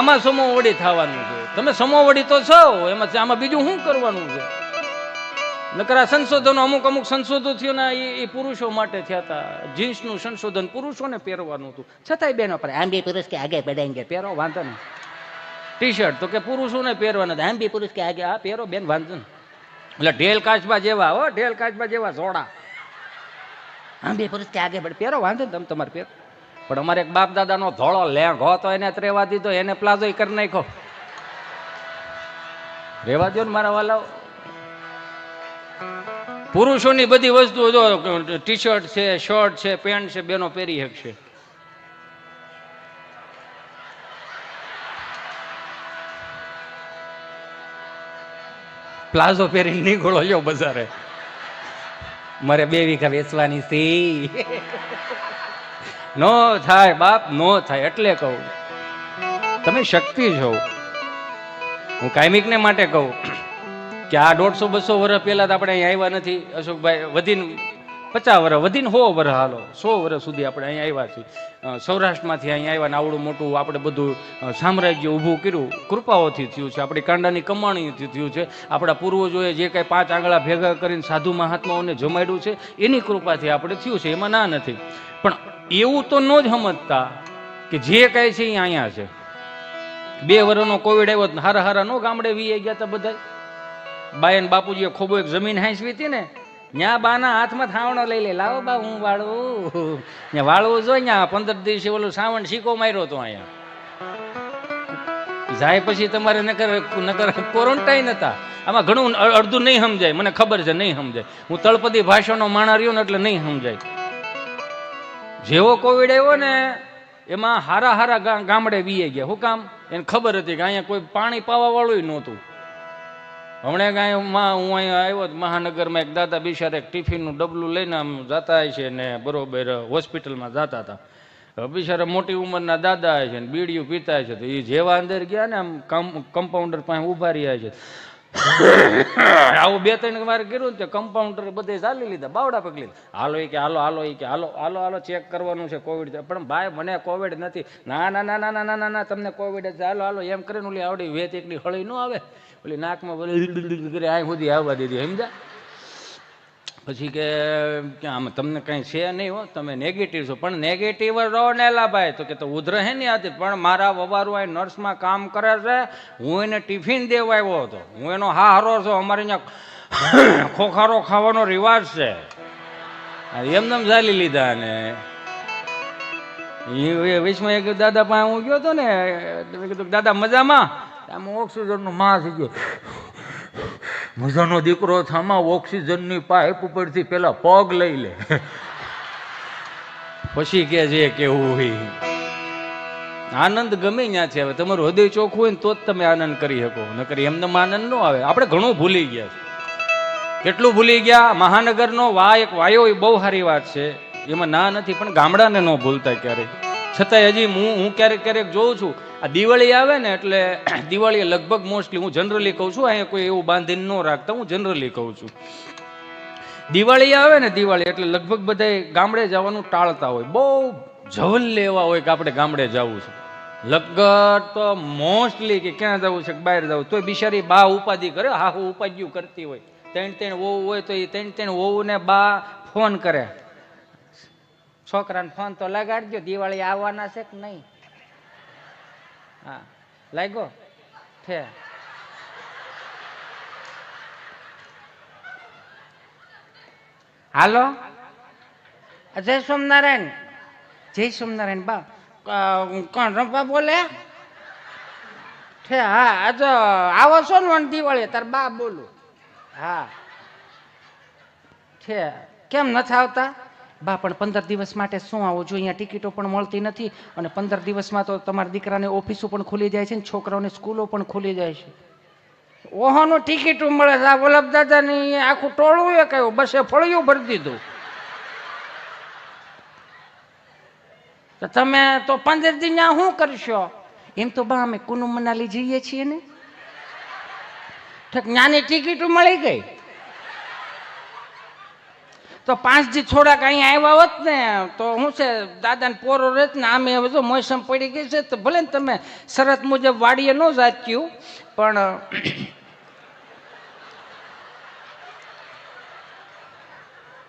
આમાં સમોવડી થવાનું છે. તમે સમોવડી તો છો, એમાં આમાં બીજું શું કરવાનું છે? નકર આ સંશોધનો અમુક સંશોધનો થયો ને એ પુરુષો માટે થયા હતા. જીન્સનું સંશોધન પુરુષોને પહેરવાનું હતું, છતાંય બેનો પર આમ બી પુરુષ કે આગે બઢાएंगे, પહેરો વાંધો નહીં. ટી શર્ટ તો કે પુરુષોને પહેરવાના હતા, આમ બી પુરુષ કે આગે, આ પહેરો બેન વાંધો નહીં. એટલે ઢેલ કાચબા જેવા, હો ઢેલ કાચબા જેવા જોડા, આમ બી પુરુષ કે આગે બઢ, પહેરો વાંધો નહીં, તમે તમારે પહેરો. પણ અમારે એક બાપ દાદાનો ધોળો લેંઘો તો એને રેવા દીધો, એને પ્લાઝો કરી નાખ્યો. રેવા દો ને મારા વાલાઓ. પુરુષોની બધી વસ્તુઓ જો ટી શર્ટ છે, શર્ટ છે, પેન્ટ છે, બેનો પહેરી શકશે. પ્લાઝો પહેરીને નીકળો યો બજારે, મારે 2 વીઘા વેચવાની છે. નો થાય બાપ, નો થાય. એટલે કહું તમે શક્તિ છો. હું કાયમિકને માટે કહું કે આ 150-200 વર્ષ પહેલા તો આપણે અહીં આવ્યા નથી અશોકભાઈ. વધીને 50 વર્ષ, વધીને 100 વર્ષ, હાલો 100 વર્ષ સુધી આપણે અહીં આવ્યા છીએ. સૌરાષ્ટ્રમાંથી અહીં આવ્યા ને આવડું મોટું આપણે બધું સામ્રાજ્ય ઊભું કર્યું કૃપાઓથી થયું છે, આપણી કાંડાની કમાણીથી થયું છે. આપણા પૂર્વજોએ જે કાંઈ 5 આંગળા ભેગા કરીને સાધુ મહાત્માઓને જમાડ્યું છે એની કૃપાથી આપણે થયું છે, એમાં ના નથી. પણ એવું તો ન જ સમજતા કે જે કાંઈ છે એ અહીંયા છે. 2 વર્ષનો કોવિડ આવ્યો, હારા નો ગામડે વી ગયા હતા બધા. બાયન બાપુજીએ ખોબો એક જમીન હાંસવી હતી ને, ત્યાં બાના હાથમાં થાવણો લઈ લે, લાવો બા હું વાળું. ત્યાં વાળવું જોઈએ, ત્યાં 15 દિવસે ઓલું શ્રાવણ શીકો માર્યો હતો. અહીંયા જાય પછી તમારે નકર ક્વોરન્ટાઈન હતા. આમાં ઘણું અડધું નહીં સમજાય, મને ખબર છે નહીં સમજાય. હું તળપદી ભાષાનો માણા રહ્યો ને એટલે નહીં સમજાય. જેવો કોવિડ આવ્યો ને એમાં હારા ગામડે વીએ ગયા. શું કામ? એને ખબર હતી કે અહીંયા કોઈ પાણી પાવા વાળું નહોતું. હમણાં કાંઈ હું અહીંયા આવ્યો મહાનગરમાં, એક દાદા બિચારા એક ટિફિનનું ડબલું લઈને આમ જતા છે ને બરોબર હોસ્પિટલમાં જતા હતા. બિચારા મોટી ઉંમરના દાદા છે ને બીડીયું પીતા છે. તો એ જેવા અંદર ગયા ને આમ કમ્પાઉન્ડર પાસે ઊભા રહ્યા છે. આવું 2-3 વાર કર્યું ને કમ્પાઉન્ડર બધે ચાલી લીધા, બાવડા પકડી. હાલો એ કે હાલો હાલો એ કે હાલો હાલો હાલો ચેક કરવાનું છે કોવિડ. પણ ભાઈ મને કોવિડ નથી. ના ના ના ના ના ના ના તમને કોવિડ છે, હાલો હાલો એમ કરીને ઓલી આવડી વેત એકલી હળી ન આવે, ઓલી નાકમાં બોલી આ સુધી આવવા દીધી, સમજા. પછી કે આમ તમને કંઈ છે નહીં હો, તમે નેગેટિવ છો. પણ નેગેટિવ રહો ને એલા ભાઈ, તો કે તો ઉધરે હે નહીં આતી. પણ મારા વવારું આ નર્સમાં કામ કરે છે, હું એને ટિફિન દેવા આવ્યો હતો, હું એનો હારો છું. અમારે અહીંયા ખોખારો ખાવાનો રિવાજ છે. એમને ચાલી લીધા. ને એ વિશમાં એક દાદા પાસે હું ગયો હતો ને, મેં કીધું દાદા મજામાં? આમ ઓક્સિજનનો માં થઈ ગયો, મજાનો દીકરો થામાં ઓક્સિજનની પાઇપ ઉપરથી પેલા પગ લઈ લે, પછી કે જે કેવું હોય. આનંદ ગમે ત્યાં છે. હવે તમારું હૃદય ચોખ્ખું હોય ને તો જ તમે આનંદ કરી શકો, નકર એમને આનંદ ન આવે. આપણે ઘણું ભૂલી ગયા છે. કેટલું ભૂલી ગયા? મહાનગરનો એક વાયો એ બહુ સારી વાત છે, એમાં ના નથી. પણ ગામડાને ન ભૂલતા ક્યારેય. છતાંય હજી હું ક્યારેક જોઉં છું, આ દિવાળી આવે ને એટલે દિવાળીએ લગભગ મોસ્ટલી, હું જનરલી કહું છું, અહીંયા કોઈ એવું બાંધીને ન રાખતા, હું જનરલી કહું છું. દિવાળી આવે ને, દિવાળી એટલે લગભગ બધા ગામડે જવાનું ટાળતા હોય. બહુ જવલ લેવા હોય કે આપણે ગામડે જવું છે. લગભગ તો મોસ્ટલી કે ક્યાં જવું છે, બહાર જવું. તોય બિચારી બા ઉપાધિ કરે, હા હું ઉપાધિઓ કરતી હોય. 3 વહુ હોય તો એ 3 વહુને બા ફોન કરે, છોકરાને ફોન તો લગાડજો, દિવાળી આવવાના છે કે નહીં? હા લાગ્યો છે. હાલો જય સોમનારાયણ. જય સોમનારાયણ બા. કોણ રંપા બોલે છે? હા આજ આવો છો ને દિવાળી? તાર બા બોલું. હા છે. કેમ નથી આવતા? બા પણ 15 દિવસ માટે શું આવું છું? અહીંયા ટિકિટો પણ મળતી નથી, અને 15 દિવસમાં તો તમારા દીકરાને ઓફિસો પણ ખુલી જાય છે ને છોકરાઓની સ્કૂલો પણ ખુલી જાય છે. ઓહોનું ટિકિટો મળે છે. આ વલ્લભ દાદાની આખું ટોળું એ કહ્યું, બસે ફળિયું ભરી દીધું. તો તમે તો 15 દી ત્યાં શું કરશો? એમ તો બા અમે કુનુ મનાલી જઈએ છીએ ને. ઠીક, ત્યાંની ટિકિટો મળી ગઈ તો 5 દી થોડાક અહીંયા આવ્યા હોત ને તો હું છે દાદાને પોરો રહેત ને આમે હવે જો મોસમ પડી ગઈ છે તો ભલે ને તમે શરત મુજબ વાડીએ ન જાચ્યું પણ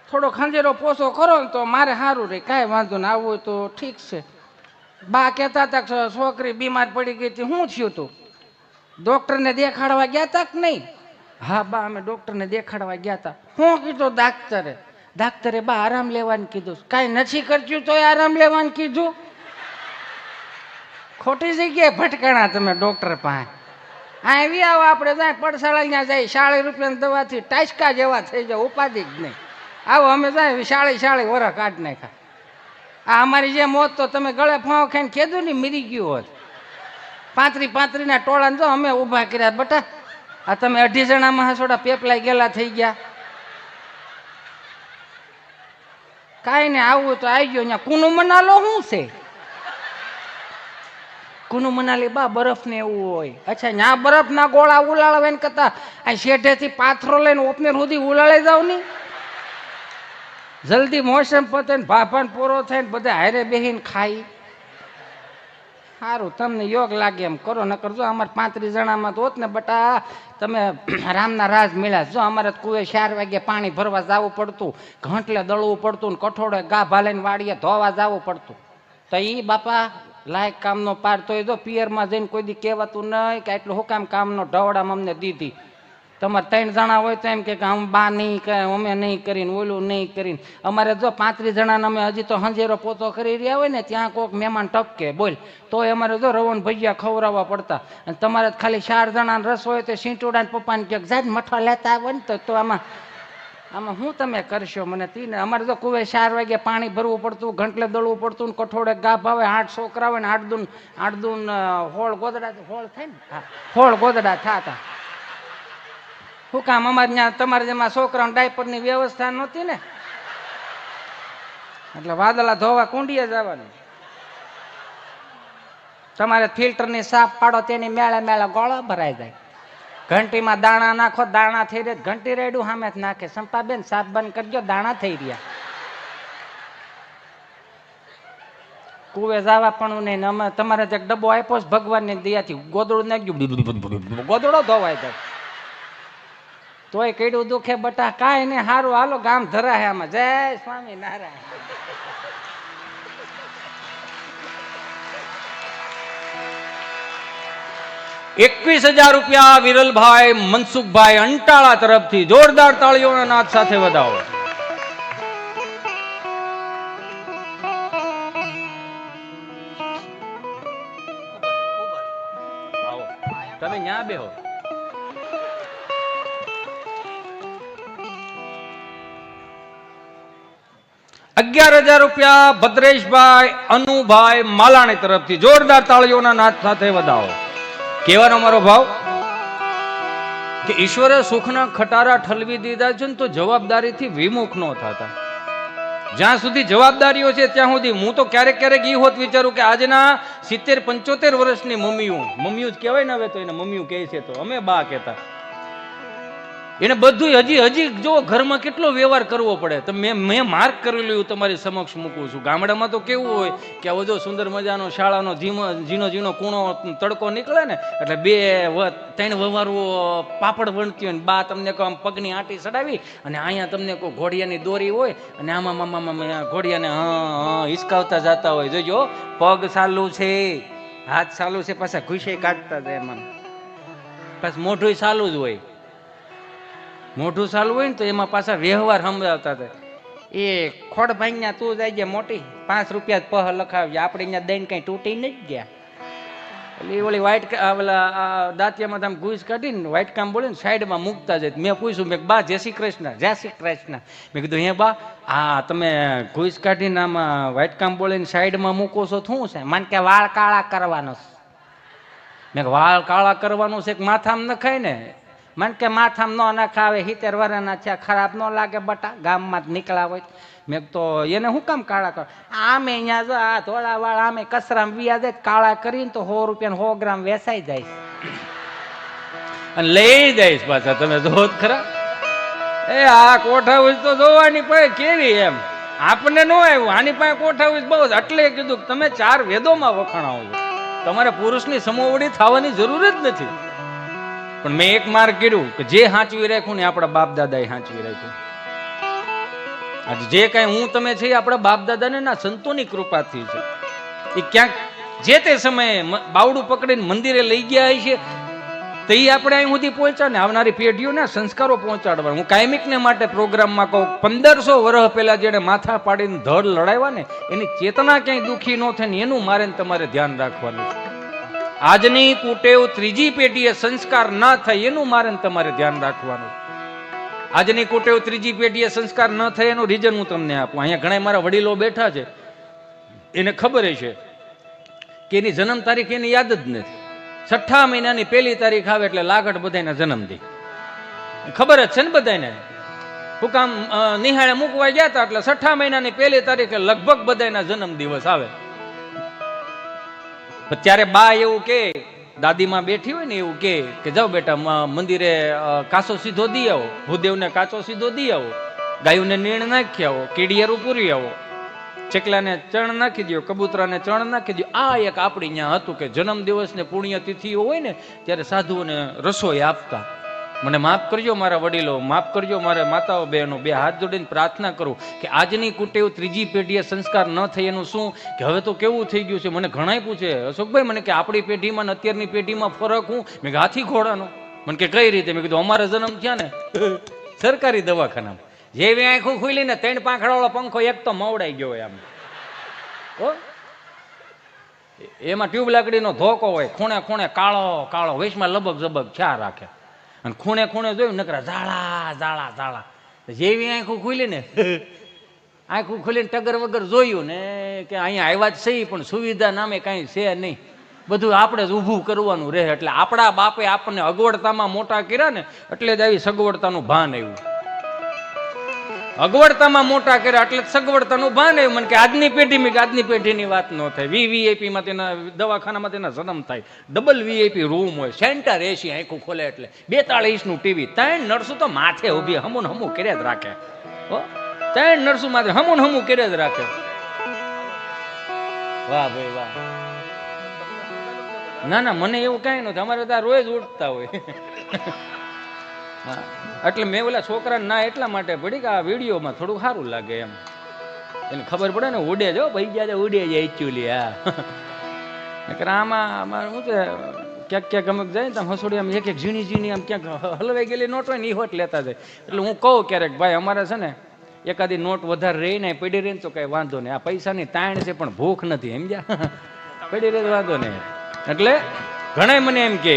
થોડો ખંજેરો પોસો કરો ને તો મારે સારું રહે, કાંઈ વાંધો ને આવવું હોય તો ઠીક છે. બા કહેતા હતા કે છોકરી બીમાર પડી ગઈ હતી, શું થયું તું? ડોક્ટરને દેખાડવા ગયા હતા કે નહીં? હા બા અમે ડોક્ટરને દેખાડવા ગયા હતા. શું કીધું ડાક્ટરે? ડાક્ટરે બા આરામ લેવાનું કીધું. કાંઈ નથી કરતું તોય આરામ લેવાનું કીધું? ખોટી જગ્યાએ ભટકાણા તમે ડોક્ટર પાસે. આવી આવો આપણે જાય પડસાળા ત્યાં જાય 40 રૂપિયાની દવાથી ટાચકા જેવા થઈ જાય, ઉપાધિ જ નહીં. આવો અમે જાય 40 વરસ કાઢી નાખ્યા. આ અમારી જે મોત તો તમે ગળે ફાંવ ખાઈને કીધું ને મરી ગયું હોત. 35 ના ટોળાને જો અમે ઊભા કર્યા બટા. આ તમે 2.5 જણામાં થોડા પેપલાઈ ગયેલા થઈ ગયા. કાંઈ ને આવું તો આવી ગયો. અહીંયા કુનું મનાલો શું છે? કુનું મનાલી બા બરફ ને એવું હોય. અચ્છા ત્યાં બરફ ના ગોળા ઉલાળવે ને કરતા આ શેઠેથી પાથરો લઈને ઓપનેર સુધી ઉલાળી જાવ ની. જલ્દી મોસમ પતે ને ભાભાન પૂરો થાય ને બધા હારે બેહીને ખાઈ. સારું તમને યોગ લાગે એમ કરો, ન કરજો. અમારે 35 જણામાં તો હોત ને બટા તમે રામના રાજ મળ્યા. જો અમારે કુએ 4 વાગે પાણી ભરવા જવું પડતું, ઘંટલે દળવું પડતું ને કઠોળે ગા ભાલીને વાડીએ ધોવા જવું પડતું. તો એ બાપા લાયક કામનો પાર તો જો પિયરમાં જઈને કોઈ દી કહેવાતું નહીં કે એટલું હુકામ કામનો ઢવડામાં અમને દીધી. તમારે 3 જણા હોય તો એમ કે આમ બા નહીં કરે, અમે નહીં કરીને ઓલું નહીં કરીને. અમારે જો 35 જણાને અમે હજી તો હંજેરો પોતો કરી રહ્યા હોય ને ત્યાં કોઈક મહેમાન ટપકે બોલ તોય અમારે જો રવણ ભજીયા ખવડાવવા પડતા. અને તમારે ખાલી 4 જણાને રસ હોય તો સીંટોડા ને પપ્પાને કહે જાય મઠવા લેતા આવે ને તો આમાં શું તમે કરશો મને તીને. અમારે તો કુવે 4 વાગે પાણી ભરવું પડતું, ઘંટલે દળવું પડતું, કઠોળે ગા ભાવે 8 છોકરા હોય ને 8 દૂન હોળ ગોદડા હોળ થાય ને, હા હોળ ગોદડા થતા. શું કામ અમારે ત્યાં તમારે જેમાં છોકરાઓને ડાયપરની વ્યવસ્થા નહોતી ને એટલે વાદળા ધોવા કુંડીએ જવાનું. તમારે ફિલ્ટરની સાફ પાડો તેની મેળે મેળે ગોળો ભરાઈ જાય. ઘંટીમાં દાણા નાખો, દાણા થઈ રહ્યા, ઘંટી રેડું સામે જ નાખે. સંપાબેન સાફ બંધ કરજો, દાણા થઈ રહ્યા. કુવે જવા પણ નહીં. અમે તમારે જે ડબ્બો આપ્યો છે ભગવાનની દયાથી ગોદડું નાખ્યું, ગોદડો ધોવાઈ જાય. તોય કેડું દુખે બટા. કાંઈ નહીં સારું હાલો ગામ ધરાહે આમાં. જય સ્વામી નારાયણ. ₹21,000 વિરલભાઈ મનસુખભાઈ અંટાળા તરફથી જોરદાર તાળીઓના નાદ સાથે વધાવો. તમે ન્યા બેહો. ₹11,000 ભદ્રેશભાઈ અનુભાઈ માલાણી તરફથી જોરદાર તાળીઓના નાદ સાથે વધાવો. કહેવાનો અમારો ભાવ કે ઈશ્વરે સુખના ખટારા ઠલવી દીધા છે ને તો જવાબદારીથી વિમુખ ન થતા. જ્યાં સુધી જવાબદારીઓ છે ત્યાં સુધી હું તો ક્યારેક ઈ હોત વિચારું કે આજના 70-75 વર્ષની મમ્મીઓ જ કહેવાય ને, હવે તો એને મમ્મીઓ કહે છે તો અમે બા કહેતા. એને બધું હજી જો ઘરમાં કેટલો વ્યવહાર કરવો પડે. તો મેં માર્ક કરેલું તમારી સમક્ષ મૂકું છું. ગામડામાં તો કેવું હોય કે હવે જો સુંદર મજાનો શાળાનો ઝીણો કૂણો તડકો નીકળે ને એટલે 2-3 વવારો પાપડ વણતી હોય ને બા તમને કહો આમ પગની આંટી ચડાવી અને અહીંયા તમને કોઈ ઘોડિયાની દોરી હોય અને આમાં ઘોડિયાને હિસકાવતા જતા હોય. જોજો પગ ચાલુ છે, હાથ ચાલુ છે, પાછા ઘૂસે કાઢતા જાય એમાં, પાછું મોઢું ચાલુ જ હોય. મોઢું ચાલુ હોય ને તો એમાં પાછા વ્યવહાર સમજાવતા હતા. એ ખોડ ભાઈ તું જાય ગયા મોટી ₹5 જ પહ લખાવી, આપણે અહીંયા દઈને કઈ તૂટી નહીં ગયા. એટલે ઓલી વ્હાઈટ દાંતિયામાં આમ ઘૂસ કાઢીને વ્હાઈટ કામ બોલીને સાઈડમાં મૂકતા જાય. મેં પૂછ્યું, મેં બા જય શ્રી કૃષ્ણ. મેં કીધું હે બા આ તમે ઘૂસ કાઢીને આમાં વ્હાઈટ કામ બોલીને સાઈડમાં મૂકો છો શું છે? માન કે વાળ કાળા કરવાનો. મેં વાળ કાળા કરવાનું છે કે માથામાં નખાય ને? મન કે માથામ ન નખાવે, 70 વર્ષના છે, ખરાબ ન લાગે બટા, ગામમાં જ નીકળ્યા હોય. મેં તો એને શું કામ કાળા કર? આમે અહીંયા જો આ ધોળા વાળા આમે કચરામાં વ્યા જાય, કાળા કરીને તો 100 રૂપિયા 100 ગ્રામ વેચાઈ જાય અને લઈ જઈશ પાછા. તમે જો ખરા એ આ કોઠાઉસ તો જોવાની પડે કેવી એમ, આપણને ન આવ્યું, આની પાસે કોઠાઉસ બહુ. એટલે કીધું કે તમે 4 વેદોમાં વખાણાવો છો, તમારે પુરુષની સમોવડી થવાની જરૂર જ નથી. પણ મેં એક માર્ગ કર્યું કે જે હાંચવી રાખ્યું ને આપણા બાપ દાદાએ હાંચવી રાખ્યું. આજે જે કઈ હું તમે છે આપણા બાપ દાદાને ના સંતોની કૃપાથી છે. એ ક્યાંક જે તે સમયે બાવડું પકડીને મંદિરે લઈ ગયા છે, તો એ આપણે અહીં સુધી પહોંચ્યા ને આવનારી પેઢીઓને સંસ્કારો પહોંચાડવા. હું કાયમિકને માટે પ્રોગ્રામમાં કહું, 1500 વર્ષ પહેલા જેને માથા પાડીને ધડ લડાવ્યા ને એની ચેતના ક્યાંય દુઃખી ન થાય ને એનું મારે તમારે ધ્યાન રાખવાનું છે. આજની કુટેવ ત્રીજી પેઢીએ સંસ્કાર ના થાય એનું મારે તમારે ધ્યાન રાખવાનું. આજની કુટેવ ત્રીજી પેઢીએ સંસ્કાર ન થાય એનું રીઝન હું તમને આપું. અહીંયા ઘણા મારા વડીલો બેઠા છે, એને ખબર છે કે એની જન્મ તારીખ એની યાદ જ નથી. 6 મહિનાની 1લી તારીખ આવે એટલે લાગટ બધાના જન્મથી ખબર જ છે ને બધાને. હું કામ નિહાળે મૂકવા ગયા હતા એટલે 6 મહિનાની 1લી તારીખે લગભગ બધાના જન્મ દિવસ આવે. ત્યારે બા એવું કે, દાદીમાં બેઠી હોય ને એવું કે જાઓ બેટા મંદિરે કાચો સીધો દી આવો, ભૂદેવને કાચો સીધો દી આવો, ગાયુંને નીણ નાખી આવો, કીડિયારું પૂરી આવો, ચકલાને ચણ નાખી દો, કબૂતરાને ચણ નાખી દો. આ એક આપણી ત્યાં હતું કે જન્મદિવસ ને પુણ્યતિથિઓ હોય ને ત્યારે સાધુઓને રસોઈ આપતા. મને માફ કરજો મારા વડીલો, માફ કરજો મારા માતાઓ બહેનો, 2 હાથ જોડીને પ્રાર્થના કરું કે આજની કુટેવ ત્રીજી પેઢીએ સંસ્કાર ન થઈ એનું શું કે હવે તો કેવું થઈ ગયું છે. મને ઘણાય પૂછે, અશોકભાઈ મને કે આપણી પેઢીમાં ને અત્યારની પેઢીમાં ફરક હું? મેં કે હાથી ઘોડાનો. મને કે કઈ રીતે? મેં કીધું અમારા જન્મ થયા ને સરકારી દવાખાનામાં, જેવી આંખું ખુલી ને 3 પાંખડાવાળો પંખો એક તો મવડાઈ ગયો હોય આમ, એમાં ટ્યુબ લાકડીનો ધોકો હોય, ખૂણે ખૂણે કાળો કાળો, વૈશમાં લબક ઝબક છા રાખે, અને ખૂણે ખૂણે જોયું નકરા ઝાડા ઝાડા ઝાડા. જેવી આંખું ખુલી ને આંખું ખુલીને ટગર વગર જોયું ને કે અહીંયા આવ્યા જ સહી પણ સુવિધા નામે કાંઈ છે નહીં, બધું આપણે જ ઊભું કરવાનું રહે. એટલે આપણા બાપે આપણને અગવડતામાં મોટા કર્યા ને એટલે જ આવી સગવડતાનું ભાન આવ્યું. અગવડતામાં મોટા કર્યા એટલે સગવડતાનું ભાન આવ્યું. મને કે આજની પેઢીની વાત ન થાય. વીઆઈપી માં તેના દવાખાનામાં તેના જન્મ થાય, ડબલ વીઆઈપી રૂમ હોય, સેન્ટર એસી, આંખું ખોલે એટલે 42 ઇંચનું ટીવી, 3 નર્સો તો માથે ઉભી હમું હમું કર્યા જ રાખે. 3 નર્સો માથે હમું હમું કર્યા જ રાખે. વાહ ભાઈ વાહ. ના ના મને એવું કઈ નથી, અમારે ત્યાં રોજ ઉઠતા હોય. એટલે મેં ઓલા છોકરા ના એટલા માટે પડી કે આ વિડીયોમાં થોડું સારું લાગે એમ, એને ખબર પડે ને ઉડે જો ભાઈ ગયા ઉડે જાય એકચ્યુઅલી. હા આમાં શું છે ક્યાંક ક્યાંક ગમક જાય ને તમે હસોડી આમ એક ઝીણી ઝીણી આમ ક્યાંક હલવાઈ ગયેલી નોટ હોય ને એ હોટ લેતા જાય. એટલે હું કહું ક્યારેક ભાઈ અમારે છે ને એકાદી નોટ વધારે રહી ને પડી રહી ને તો કઈ વાંધો નહીં, આ પૈસાની તાણ છે પણ ભૂખ નથી, સમજ્યા? પડી રહી વાંધો નહીં. એટલે ઘણા મને એમ કે,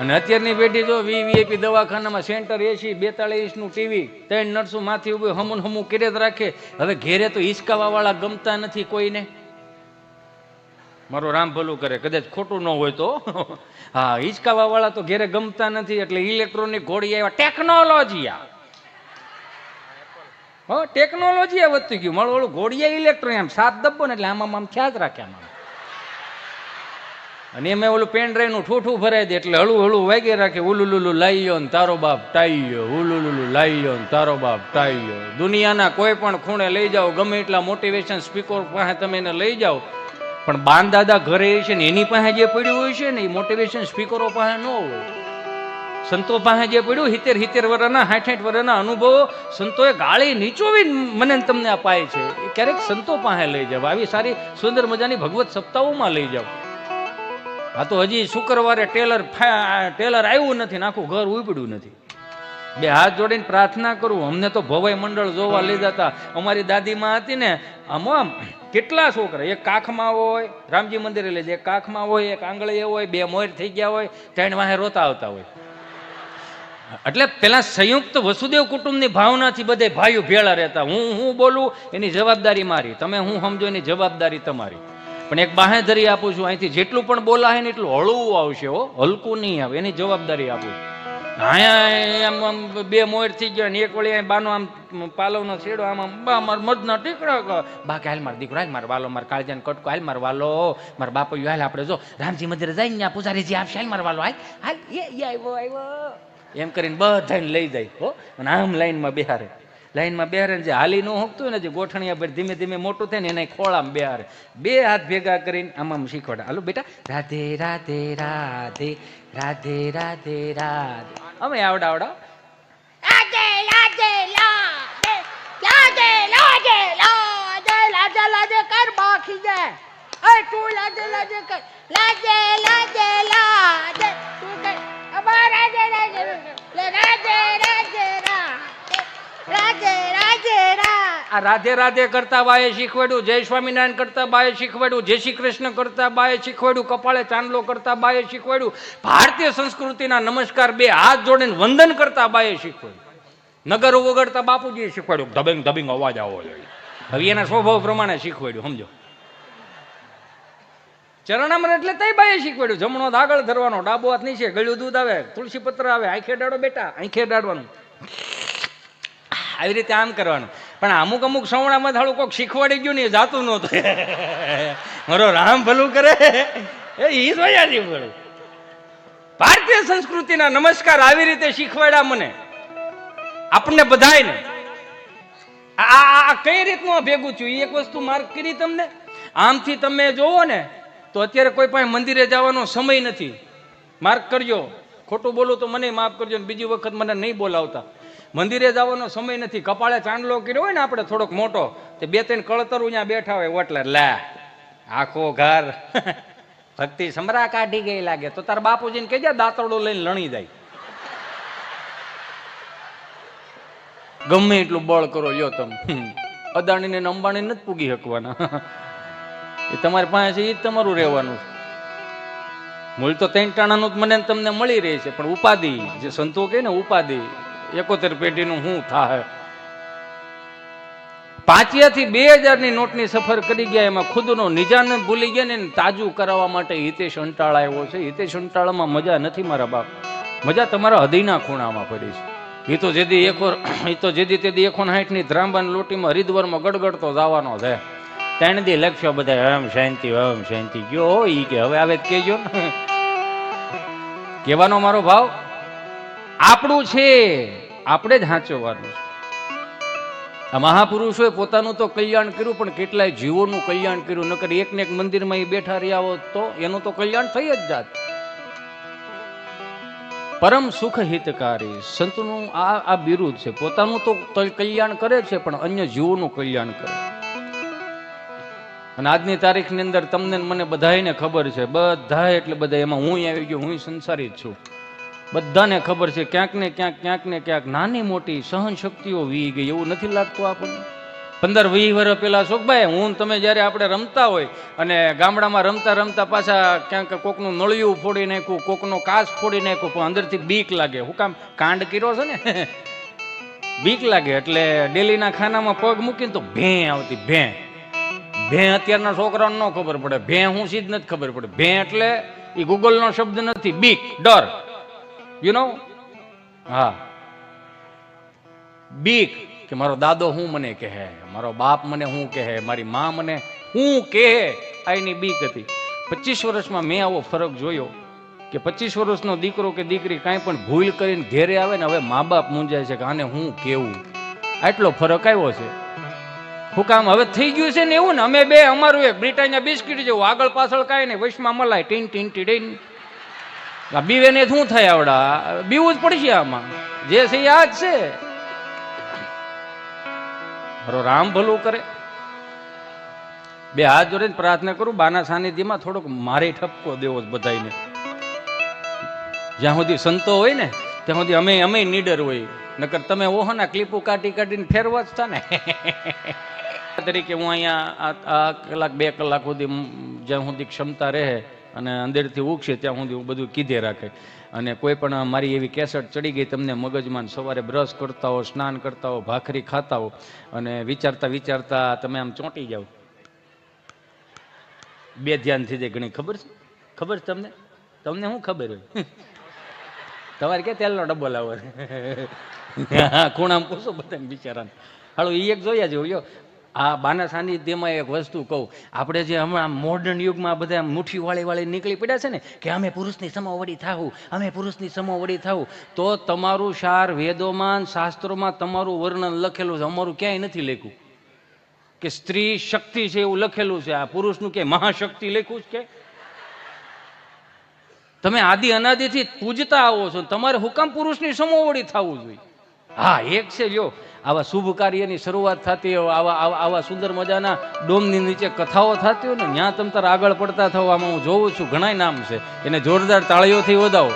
અને અત્યારની પેઢી જો વીઆઈપી દવાખાનામાં સેન્ટર એસી, 42 ઇંચનું ટીવી, 3 નર્સો માથી ઉભી હમું હમું કરે જ રાખે. હવે ઘેરે તો હિસકાવા વાળા ગમતા નથી કોઈને. મારો રામ ભલું કરે, કદાચ ખોટું ન હોય તો. હા, હિસકાવા વાળા તો ઘેરે ગમતા નથી એટલે ઇલેક્ટ્રોનિક ઘોડી આવ્યા, ટેકનોલોજી ટેકનોલોજી વધતી ગયું. મારું ઓલું ઘોડિયા ઇલેક્ટ્રોનિક આમ 7 દબ્બો ને એટલે આમાં આમ ખ્યાલ રાખે આમાં, અને એમાં ઓલું પેન ડ્રાઈવ નું ઠૂઠું ભરાઈ દે એટલે હળું હળું વાગી રાખે. ઉલુલુલુ લાઈયો ને તારો બાપ ટાઈયો, ઉલુલુલુ લાઈયો ને તારો બાપ ટાઈયો. દુનિયાના કોઈ પણ ખૂણે લઈ જાઓ, ગમે એટલા મોટિવેશન સ્પીકર પાસે તમે એને લઈ જાઓ, પણ બાન દાદા ઘરે છે ને એની પાસે જે પડ્યું હોય છે ને એ મોટિવેશન સ્પીકરો પાસે ન હોય. સંતો પાસે જે પડ્યું 70 વર્ષના 60 વર્ષના અનુભવો સંતોએ ગાળી નીચોવી મને તમને અપાય છે, એ ક્યારેક સંતો પાસે લઈ જાવ. આવી સારી સુંદર મજાની ભગવત સપ્તાહોમાં લઈ જાવ. આ તો હજી શુક્રવારે ટેલર આવ્યું નથી, આખું ઘર ઉપડ્યું નથી. 2 હાથ જોડીને પ્રાર્થના કરું. અમને તો ભવાઈ મંડળ જોવા લઈ જતા. અમારી દાદીમાં હતી ને આમ કેટલા છોકરા, એક કાખમાં હોય, રામજી મંદિરે લઈ જાય, એક કાખમાં હોય, એક આંગળીએ હોય, 2 મોર થઈ ગયા હોય, 3 વાહે રોતા આવતા હોય. એટલે પેલા સંયુક્ત વસુદેવ કુટુંબની ભાવનાથી બધે ભાઈઓ ભેળા રહેતા. હું બોલું એની જવાબદારી મારી, તમે હું સમજો એની જવાબદારી તમારી. પણ એક બાહેધરી આપું છું, અહીંથી જેટલું પણ બોલાય ને એટલું હળવું આવશે, હલકું નહીં આવે, એની જવાબદારી આપું. આમ 2 મોર થઈ ગયા ને એક વળી બાનો આમ પાલવનો છેડો આમ માર મધના ટીકડા બા કે હાલ માર દીકરો, હાલ માર વાલો, માર કાળજાને કટકો, હાલ માર વાલો, માર બાપુ હાલ આપણે જો રામજી મંદિરે જઈને પૂજારીજી આપશે, હાલ માર વાલો, હાલ હાલ એ આવ્યો. એમ કરીને બધાને લઈ જાય હો, અને આમ લાઈનમાં બેહારે. લાઈનમાં બેહારે જે હાલી ન હોકતું ને, જે ગોઠણિયા પર ધીમે ધીમે મોટું થાય ને એને ખોળામાં બેહારે. બે હાથ ભેગા કરીને આમ શીખવાડે, હાલો બેટા રાધે રાધે રાધે રાધે રાધે રાધે. અમે આવડા લાજે લાજે લાજે લાજે લાજે લાજે લાજે લાજે કર બાકી જાય. એ તું લાજે લાજે કર, લાજે લાજે લાજે તું કર. અમાર રાજે રાજે લે રાજે રાજે રાજે રાજે રા. આ રાધે રાધે કરતા બાએ શીખવાડ્યું, જય સ્વામિનારાયણ કરતા બાએ શીખવાડ્યું, જય શ્રી કૃષ્ણ કરતા બાએ શીખવાડ્યું, કપાળે ચાંદલો કરતા બાએ શીખવાડ્યું, ભારતીય સંસ્કૃતિના નમસ્કાર બે હાથ જોડીને વંદન કરતા બાએ શીખવાડ્યું, નગરો વગાડતા બાપુજીએ શીખવાડ્યું, ધબેંગ ધબેંગ અવાજ આવવો જોઈએ. હવે એના સ્વભાવ પ્રમાણે શીખવાડ્યું, સમજો. ચરણામૃત એટલે તઈ બાએ શીખવાડ્યું, જમણો હાથ આગળ ધરવાનો, ડાબો હાથ નીચે, ગળ્યું દૂધ આવે, તુલસી પત્ર આવે, આંખે ડાળો બેટા, આંખે ડાળવાનું, આવી રીતે આમ કરવાનું. પણ અમુક અમુક સવણામાં થાળું કોઈક શીખવાડી ગયું ને, એ જાતું નહોતું. મારો રામ ભલું કરે એ જોયા શીખવાડે. ભારતીય સંસ્કૃતિના નમસ્કાર આવી રીતે શીખવાડ્યા મને, આપણને બધાયને. આ કઈ રીતનું ભેગું થયું એ એક વસ્તુ માર્ક કરી તમને. આમથી તમે જોવો ને તો અત્યારે કોઈ પાસે મંદિરે જવાનો સમય નથી. માર્ક કરજો, ખોટું બોલું તો મને માફ કરજો, બીજી વખત મને નહીં બોલાવતા. મંદિરે જવાનો સમય નથી. કપાળે ચાંદલો કર્યો હોય ને આપણે થોડોક મોટો, તે બે ત્રણ કળતરું ત્યાં બેઠા હોય ઓટલે, લે આખો ઘર ભક્તિ સમરા કાઢી ગઈ લાગે. તો તારા બાપુજીને કહી જાય દાંતરડો લઈને લણી જાય. ગમે એટલું બળ કરો લ્યો તમે, અદાણીને ને અંબાણી નથી પૂગી શકવાના. એ તમારી પાસે છે, એ જ તમારું રહેવાનું છે. મૂળ તો ત્રણ ટાણાનું જ મને તમને મળી રહે છે, પણ ઉપાધિ જે સંતો કહે ને, ઉપાધિ 71 પેઢીનું શું થાય. 5,000 થી 2,000 ની નોટની સફર કરી ગયા, એમાં ખુદનો નિજાન ભૂલી ગયા ને તાજું કરાવવા માટે હિતેશ અંટાળ આવ્યો છે. હિતેશ અંટાળામાં મજા નથી મારા બાપ, મજા તમારા હૃદયના ખૂણામાં પડી છે. એ તો જેદી 160 ની ધ્રાંબાની લોટીમાં હરિદ્વારમાં ગડગડતો જવાનો છે. 3 દી લખ્યો બધા ઓમ શાંતિ ગયો. ઈ કે હવે આવે કેજો ને. કહેવાનો મારો ભાવ આપણું છે, આપણે જ હાંચવવાનું છે. આ મહાપુરુષોએ પોતાનું તો કલ્યાણ કર્યું, પણ કેટલાય જીવોનું કલ્યાણ કર્યું. નકર એકને એક મંદિરમાં એ બેઠા રહ્યા હોત તો એનું તો કલ્યાણ થઈ જ જાત. પરમ સુખ હિતકારી સંતનું આ બિરુદ છે. પોતાનું તો કલ્યાણ કરે છે, પણ અન્ય જીવોનું કલ્યાણ કરે. અને આજની તારીખની અંદર તમને મને બધાને ખબર છે, બધા એટલે બધા, એમાં હું આવી ગયો, હું સંસારી જ છું. બધાને ખબર છે ક્યાંક ને ક્યાંક નાની મોટી સહન શક્તિઓ વી ગઈ. એવું નથી લાગતું આપણને? 15-20 વર્ષ પહેલા શોકભાઈ હું તમે જયારે આપણે રમતા હોય અને ગામડામાં રમતા પાછા ક્યાંક કોકનું નળિયું ફોડી નાખ્યું, કોકનો કાચ ફોડી નાખ્યું, પણ અંદરથી બીક લાગે. હું કામ? કાંડ કર્યો છે ને, બીક લાગે. એટલે ડેલીના ખાનામાં પગ મૂકીને તો ભેં આવતી. ભેં અત્યારના છોકરાઓને ન ખબર પડે. ભેં હું સીધ નથી ખબર પડે. ભેં એટલે એ ગૂગલનો શબ્દ નથી, બીક, ડર. You know? હા, બીક. કે મારો દાદો હું મને કહે, મારો બાપ મને હું કહે, મારી મા મને હું કહે, આ એની બીક હતી. 25 વર્ષમાં મેં આવો ફરક જોયો કે 25 વર્ષનો દીકરો કે દીકરી કાંઈ પણ ભૂલ કરીને ઘેરે આવે ને, હવે મા બાપ મૂંઝાય છે કે આને હું કેવું. આટલો ફરક આવ્યો છે. હું કામ? હવે થઈ ગયું છે ને એવું ને. અમે બે અમારું એક બ્રિટાનિયા બિસ્કીટ જેવું, આગળ પાછળ કાંઈ નહીં, વચમાં મલાય ટીન ટીન ટીન. બીવે ને શું થાય? આવડા બીવું જ પડશે આમાં. જે છે એ આ જ છે. મારો રામ ભલું કરે. બે હાથ જોડીને પ્રાર્થના કરું, બાના સાનિધ્યમાં થોડોક મારે ઠપકો દેવો બધાને. જ્યાં સુધી સંતો હોય ને ત્યાં સુધી અમે નીડર હોય. નકર તમે ઓહો ના ક્લિપો કાઢીને ફેરવા જ થા ને. તરીકે હું અહીંયા આ કલાક 2 કલાક સુધી જ્યાં સુધી ક્ષમતા રહે અને અંદરથી ઉગશે ત્યાં સુધી હું બધું કીધે રાખે. અને કોઈ પણ મારી એવી કેસેટ ચડી ગઈ તમને મગજમાં, સવારે બ્રશ કરતા હો, સ્નાન કરતા હો, ભાખરી ખાતા હો અને વિચારતા તમે આમ ચોંટી જાઓ, બે ધ્યાન થઈ જાય. ઘણી ખબર છે તમને શું ખબર હોય? તમારે કે તેલનો ડબ્બો લાવો, ખૂણામાં પૂછો બધાને બિચારાને. હાલો એ એક જોયા જેવું. જો આ બાના સાનિધ્યમાં એક વસ્તુ કહું, આપણે જે હમણાં મોડર્ન યુગમાં બધા મુઠ્ઠી વાળી નીકળી પડ્યા છે ને કે અમે પુરુષની સમોવડી થાવું, અમે પુરુષની સમોવડી થાવું, તો તમારું સાર વેદોમાં શાસ્ત્રોમાં તમારું વર્ણન લખેલું છે, અમારું ક્યાંય નથી લખ્યું કે સ્ત્રી શક્તિ છે એવું લખેલું છે. આ પુરુષનું કે મહાશક્તિ લખ્યું છે કે તમે આદિ અનાદિથી પૂજતા આવો છો, તમારે હુકામ પુરુષની સમોવડી થવું જોઈએ. હા, એક છે જો આવા શુભ કાર્યની શરૂઆત થતી હોય, આવા સુંદર મજાના ડોમની નીચે કથાઓ થતી હોય ને, ત્યાં તમ તાર આગળ પડતા થવામાં હું જોઉં છું. ઘણા નામ છે, એને જોરદાર તાળીઓથી વધાવો.